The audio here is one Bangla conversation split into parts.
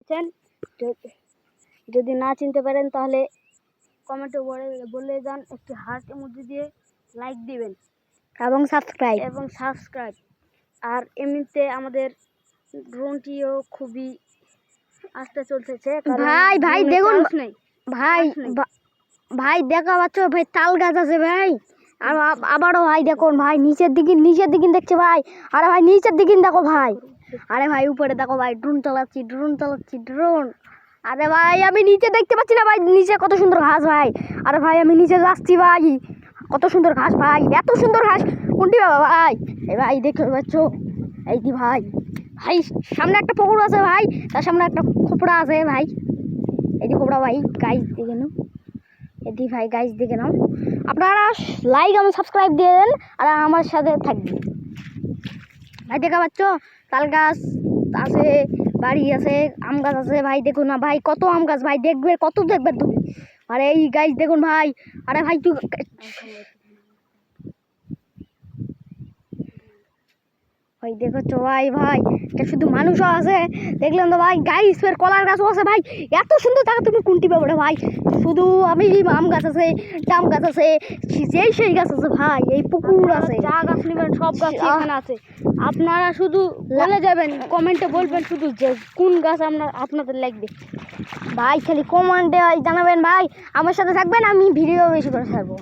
পাচ্ছেন। যদি না চিনতে পারেন তাহলে কমেন্টে বলে যান, একটি হার্ট ইমোজি দিয়ে লাইক দিবেন এবং সাবস্ক্রাইব। আর এমনিতে আমাদের ড্রোনটিও খুবই আস্তে চলতেছে। ভাই দেখুন ভাই দেখা পাচ্ছ ভাই, তাল গাছ আছে ভাই। আর আবারও ভাই দেখুন ভাই, নিচের দিকে দেখছে ভাই। আরে ভাই নিচের দিকে দেখো ভাই। আরে ভাই উপরে দেখো ভাই, ড্রোন চালাচ্ছি। আরে ভাই আমি নিচে দেখতে পাচ্ছি না ভাই, নিচে কত সুন্দর ঘাস ভাই। আরে ভাই আমি নিচে যাচ্ছি ভাই, কত সুন্দর ঘাস ভাই, এত সুন্দর ঘাস কোনটি বাবা ভাই? এই ভাই দেখতে পাচ্ছ, এই কি ভাই, সামনে একটা পুকুর আছে ভাই, তার সামনে একটা খোপড়া আছে ভাই। এই যে খোপড়া ভাই, গাইজ দেখে নাও। এদি ভাই গাইজ দেখে নাও। আপনারা লাইক এবং সাবস্ক্রাইব দিয়ে দেন আর আমার সাথে থাকবেন ভাই। দেখা পাচ্ছ তাল গাছ আছে, বাড়ি আছে, আম গাছ আছে ভাই। দেখুন না ভাই, কত আম গাছ ভাই, কত দেখবে তুমি। আরে এই গাইজ দেখুন ভাই। আরে ভাই তুই ভাই দেখছো ভাই, এটা শুধু মানুষও আছে দেখলেন তো ভাই। গাইস ফের কলার গাছও আছে ভাই, এত সুন্দর জায়গা তুমি কোনটি পাবে ভাই? শুধু আমি আম গাছ আছে, জাম গাছ আছে, সেই গাছ আছে ভাই। এই পুকুর আছে, যা গাছ নেবেন সব গাছ এখানে আছে। আপনারা শুধু বলে যাবেন, কমেন্টে বলবেন শুধু যে কোন গাছ আপনাদের লাগবে ভাই। খালি কমেন্টে জানাবেন ভাই, আমার সাথে থাকবেন, আমি ভিডিও বেশি করে ছাড়বো।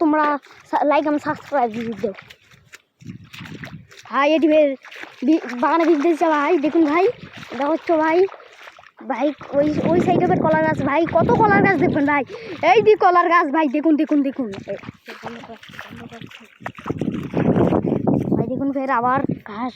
তোমরা লাইক এবং সাবস্ক্রাইব দিয়ে দাও ভাই। এটি বাগানে বীজ দিয়েছে ভাই, দেখুন ভাই। দেখছো ভাই, ওই সাইডে কলার গাছ ভাই, কত কলার গাছ দেখবেন ভাই। এই দি কলার গাছ ভাই, দেখুন ভাই। দেখুন ফের আবার ঘাস